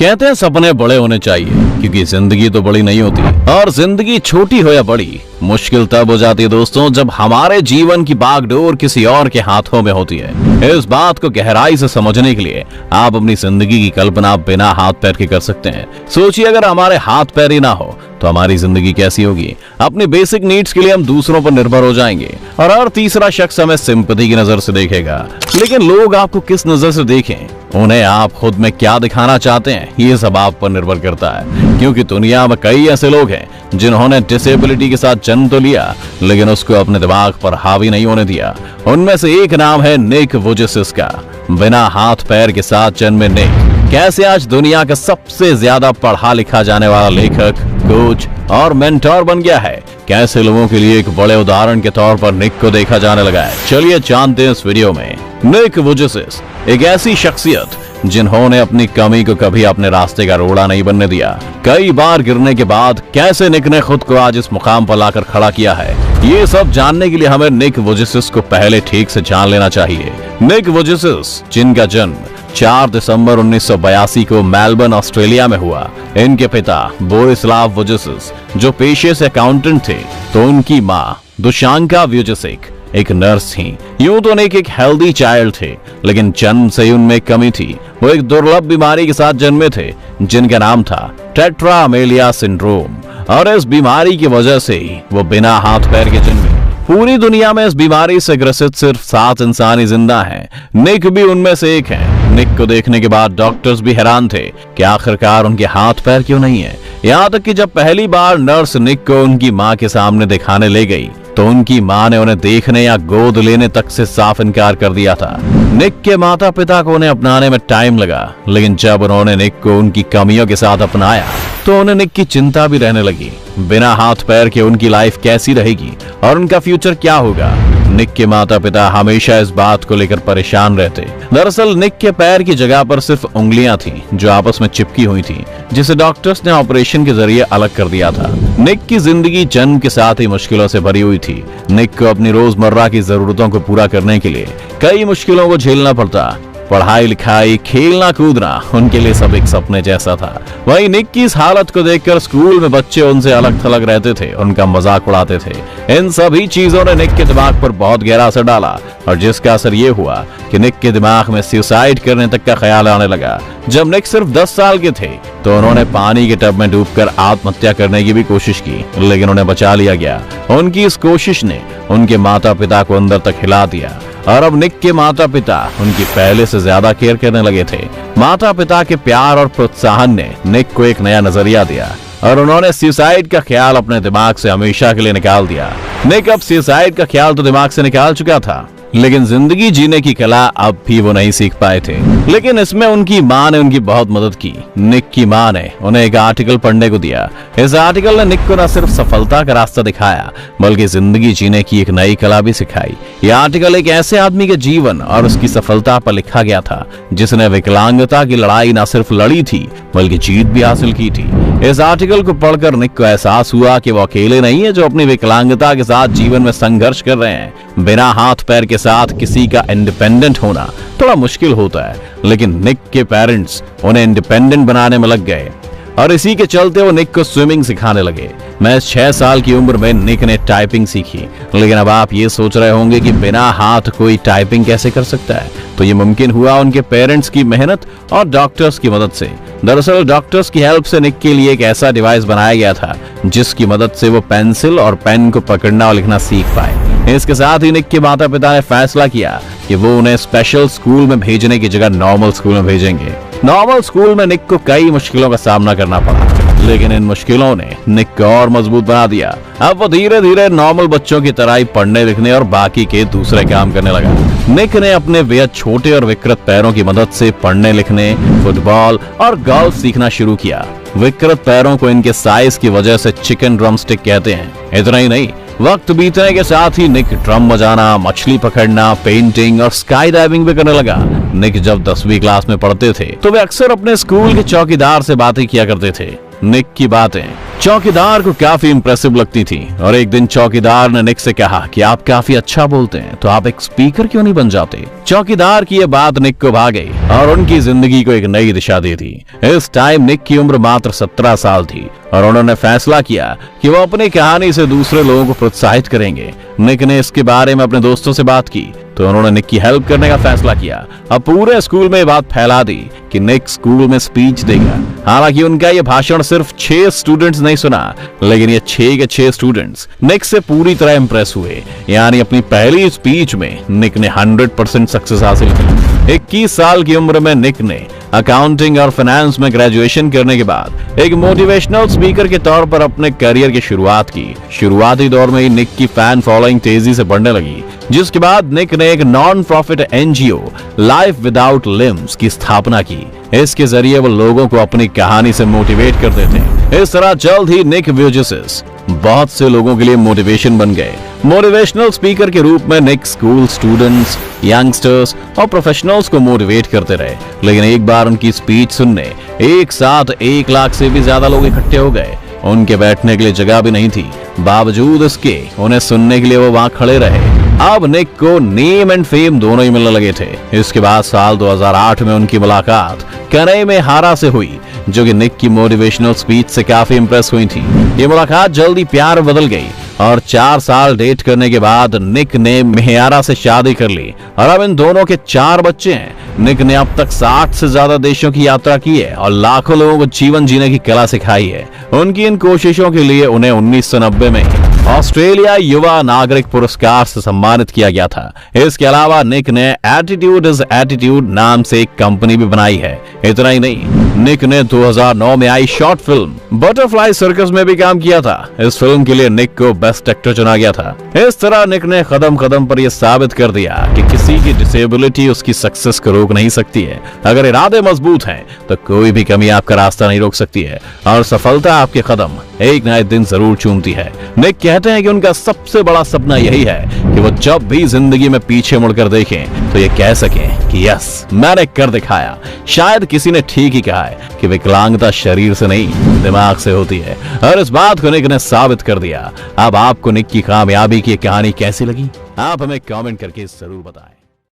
कहते हैं सपने बड़े होने चाहिए, क्योंकि जिंदगी तो बड़ी नहीं होती, और जिंदगी छोटी हो या बड़ी, मुश्किल तब हो जाती है दोस्तों जब हमारे जीवन की बागडोर किसी और के हाथों में होती है। इस बात को गहराई से समझने के लिए आप अपनी जिंदगी की कल्पना बिना हाथ पैर के कर सकते हैं। सोचिए, अगर हमारे हाथ पैर ही ना हो तो हमारी जिंदगी कैसी होगी। अपनी बेसिक नीड्स के लिए हम दूसरों पर निर्भर हो जाएंगे और हर तीसरा शख्स हमें सिंपैथी की नजर से देखेगा। लेकिन लोग आपको किस नजर से देखें, उन्हें आप खुद में क्या दिखाना चाहते हैं, ये सब आप पर निर्भर करता है। क्योंकि दुनिया में कई ऐसे लोग हैं जिन्होंने डिसेबिलिटी के साथ जन्म तो लिया, लेकिन उसको अपने दिमाग पर हावी नहीं होने दिया। उनमें से एक नाम है निक वुजेसिस का। बिना हाथ पैर के साथ जन्मे निक कैसे आज दुनिया का सबसे ज्यादा पढ़ा लिखा जाने वाला लेखक, कोच और मेंटोर बन गया है। कैसे लोगों के लिए एक बड़े उदाहरण के तौर पर निक को देखा जाने लगा है। चलिए जानते हैं इस वीडियो में। निक वुजेसिस एक ऐसी शख्सियत जिन्होंने अपनी कमी को कभी अपने रास्ते का रोड़ा नहीं बनने दिया। कई बार गिरने के बाद कैसे निक ने खुद को आज इस मुकाम पर लाकर खड़ा किया है, ये सब जानने के लिए हमें निक वुजेसिस को पहले ठीक से जान लेना चाहिए। निक वुजेसिस, जिनका जन्म 4 दिसंबर 1982 को मेलबर्न, ऑस्ट्रेलिया में हुआ। इनके पिता बोरिस्लाव वुजेसिस जो पेशे से अकाउंटेंट थे, तो उनकी माँ दुशांका वुजेसिक एक नर्स थी। यूं तो निक एक हेल्दी चाइल्ड थे, लेकिन जन्म से ही उनमें कमी थी। वो एक दुर्लभ बीमारी के साथ जन्मे थे, जिनका नाम था टेट्रामेलिया सिंड्रोम, और इस बीमारी की वजह से ही वो बिना हाथ पैर के जन्मे। पूरी दुनिया में इस बीमारी से ग्रसित सिर्फ 7 इंसान ही जिंदा हैं। निक भी उनमें से एक है। निक को देखने के बाद डॉक्टर्स भी हैरान थे कि आखिरकार उनके हाथ पैर क्यों नहीं है। यहाँ तक कि जब पहली बार नर्स निक को उनकी माँ के सामने दिखाने ले गई, तो उनकी माँ ने उन्हें देखने या गोद लेने तक से साफ इनकार कर दिया था। निक के माता पिता को उन्हें अपनाने में टाइम लगा, लेकिन जब उन्होंने निक को उनकी कमियों के साथ अपनाया, तो उन्हें निक की चिंता भी रहने लगी। बिना हाथ पैर के उनकी लाइफ कैसी रहेगी और उनका फ्यूचर क्या होगा। निक के माता पिता हमेशा इस बात को लेकर परेशान रहते। दरअसल निक के पैर की जगह पर सिर्फ उंगलियां थी जो आपस में चिपकी हुई थी, जिसे डॉक्टर्स ने ऑपरेशन के जरिए अलग कर दिया था। निक की जिंदगी जन्म के साथ ही मुश्किलों से भरी हुई थी। निक को अपनी रोजमर्रा की जरूरतों को पूरा करने के लिए कई मुश्किलों को झेलना पड़ता। पढ़ाई लिखाई, खेलना कूदना उनके लिए सब एक सपने जैसा था। वहीं निक की इस हालत को देखकर स्कूल में बच्चे उनसे अलग थलग रहते थे, उनका मजाक उड़ाते थे। इन सभी चीजों ने निक के दिमाग पर बहुत गहरा असर डाला, और जिसका असर ये हुआ कि निक के दिमाग में सुसाइड करने तक का ख्याल आने लगा। जब निक सिर्फ 10 साल के थे, तो उन्होंने पानी के टब में डूबकर आत्महत्या करने की भी कोशिश की, लेकिन उन्हें बचा लिया गया। उनकी इस कोशिश ने उनके माता पिता को अंदर तक हिला दिया, और अब निक के माता पिता उनकी पहले से ज्यादा केयर करने लगे थे। माता पिता के प्यार और प्रोत्साहन ने निक को एक नया नजरिया दिया, और उन्होंने सुसाइड का ख्याल अपने दिमाग से हमेशा के लिए निकाल दिया। निक अब सुसाइड का ख्याल तो दिमाग से निकाल चुका था, लेकिन जिंदगी जीने की कला अब भी वो नहीं सीख पाए थे। लेकिन इसमें उनकी माँ ने उनकी बहुत मदद की। निक की माँ ने उन्हें एक आर्टिकल पढ़ने को दिया। इस आर्टिकल ने निक को न सिर्फ सफलता का रास्ता दिखाया, बल्कि जिंदगी जीने की एक नई कला भी सिखाई। यह आर्टिकल एक ऐसे आदमी के जीवन और उसकी सफलता पर लिखा गया था, जिसने विकलांगता की लड़ाई न सिर्फ लड़ी थी, बल्कि जीत भी हासिल की थी। इस आर्टिकल को पढ़कर निक को एहसास हुआ कि वो अकेले नहीं है जो अपनी विकलांगता के साथ जीवन में संघर्ष कर रहे हैं। बिना हाथ पैर के साथ किसी का इंडिपेंडेंट होना थोड़ा मुश्किल होता है, लेकिन निक के पेरेंट्स उन्हें इंडिपेंडेंट बनाने में लग गए, और इसी के चलते वो निक को स्विमिंग सिखाने लगे। मैं 6 साल की उम्र में निक ने टाइपिंग सीखी। लेकिन अब आप ये सोच रहे होंगे कि बिना हाथ कोई टाइपिंग कैसे कर सकता है, तो ये मुमकिन हुआ उनके पेरेंट्स की मेहनत और डॉक्टर्स की मदद से। दरअसल डॉक्टर्स की हेल्प से निक के लिए एक ऐसा डिवाइस बनाया गया था, जिसकी मदद से वो पेंसिल और पेन को पकड़ना और लिखना सीख पाए। इसके साथ ही निक के माता पिता ने फैसला किया कि वो उन्हें स्पेशल स्कूल में भेजने की जगह नॉर्मल स्कूल में भेजेंगे। नॉर्मल स्कूल में निक को कई मुश्किलों का सामना करना पड़ा, लेकिन इन मुश्किलों ने निक को और मजबूत बना दिया। अब वो धीरे धीरे नॉर्मल बच्चों की तरह ही पढ़ने लिखने और बाकी के दूसरे काम करने लगा। निक ने अपने बेहद छोटे और विकृत पैरों की मदद से पढ़ने लिखने, फुटबॉल और गोल्फ सीखना शुरू किया। विकृत पैरों को इनके साइज की वजह से चिकन ड्रमस्टिक कहते हैं। इतना ही नहीं, वक्त बीतने के साथ ही निक ड्रम बजाना, मछली पकड़ना, पेंटिंग और स्काई डाइविंग भी करने लगा। निक जब 10वीं क्लास में पढ़ते थे, तो वे अक्सर अपने स्कूल के चौकीदार से बातें किया करते थे। निक की बातें चौकीदार को काफी इंप्रेसिव लगती थी और एक दिन चौकीदार ने निक से कहा कि आप काफी अच्छा बोलते हैं, तो आप एक स्पीकर क्यों नहीं बन जाते। चौकीदार की यह बात निक को भा गई और उनकी जिंदगी को एक नई दिशा दे दी। इस टाइम निक की उम्र मात्र 17 साल थी और उन्होंने फैसला किया कि वो अपनी कहानी से दूसरे लोगों को प्रोत्साहित करेंगे। निक ने इसके बारे में अपने दोस्तों से बात की तो उन्होंने निक की हेल्प करने का फैसला किया। अब पूरे स्कूल में ये बात फैला दी कि निक स्कूल में स्पीच देगा। हालांकि उनका ये भाषण सिर्फ 6 स्टूडेंट्स नहीं सुना, लेकिन ये 6 के 6 स्टूडेंट्स निक से पूरी तरह इंप्रेस हुए। यानी अपनी पहली स्पीच में निक ने 100% सक्सेस हासिल की। 21 साल की उम्र में निक ने अकाउंटिंग और फाइनेंस में ग्रेजुएशन करने के बाद एक मोटिवेशनल स्पीकर के तौर पर अपने करियर की शुरुआत की। शुरुआती दौर में ही निक की फैन फॉलोइंग तेजी से बढ़ने लगी, जिसके बाद निक ने एक non profit NGO life without limbs की स्थापना की। इसके जरिए वो लोगों को अपनी कहानी से मोटिवेट करते थे। इस तरह जल्द ही निक व्यूजेसिस बहुत से लोगों के लिए मोटिवेशन बन गए। मोटिवेशनल स्पीकर के रूप में निक स्कूल स्टूडेंट्स, यंगस्टर्स और प्रोफेशनल्स को मोटिवेट करते रहे। लेकिन एक बार उनकी स्पीच सुनने एक साथ 1 लाख से भी ज्यादा लोग इकट्ठे हो गए। उनके बैठने के लिए जगह भी नहीं थी, बावजूद इसके उन्हें सुनने के लिए वो वहां खड़े रहे। अब निक को नेम एंड फेम दोनों ही मिलने लगे थे। इसके बाद साल 2008 में उनकी मुलाकात कनई में हारा से हुई, जो कि निक की मोटिवेशनल स्पीच से काफी इंप्रेस हुई थी। ये मुलाकात जल्दी प्यार बदल गई और 4 साल डेट करने के बाद निक ने मेहयारा से शादी कर ली और अब इन दोनों के 4 बच्चे हैं। निक ने अब तक 60 से ज्यादा देशों की यात्रा की है और लाखों लोगों को जीवन जीने की कला सिखाई है। उनकी इन कोशिशों के लिए उन्हें 1990 में ऑस्ट्रेलिया युवा नागरिक पुरस्कार से सम्मानित किया गया था। इसके अलावा निक ने एटीट्यूड इज एटीट्यूड नाम से एक कंपनी भी बनाई है। इतना ही नहीं, निक ने 2009 में आई शॉर्ट फिल्म बटरफ्लाई सर्कस में भी काम किया था। इस फिल्म के लिए निक को बेस्ट एक्टर चुना गया था। इस तरह निक ने कदम कदम पर यह साबित कर दिया कि किसी की डिसेबिलिटी उसकी सक्सेस को रोक नहीं सकती है। अगर इरादे मजबूत हैं तो कोई भी कमी आपका रास्ता नहीं रोक सकती है और सफलता आपके कदम एक न एक दिन जरूर चूमती है। निक कहते हैं कि उनका सबसे बड़ा सपना यही है कि वो जब भी जिंदगी में पीछे मुड़कर देखें तो ये कह सकें कि यस, मैंने कर दिखाया। शायद किसी ने ठीक ही कहा है कि विकलांगता शरीर से नहीं दिमाग से होती है और इस बात को निक ने साबित कर दिया। अब आपको निक की कामयाबी की कहानी कैसी लगी, आप हमें कमेंट करके जरूर बताएं।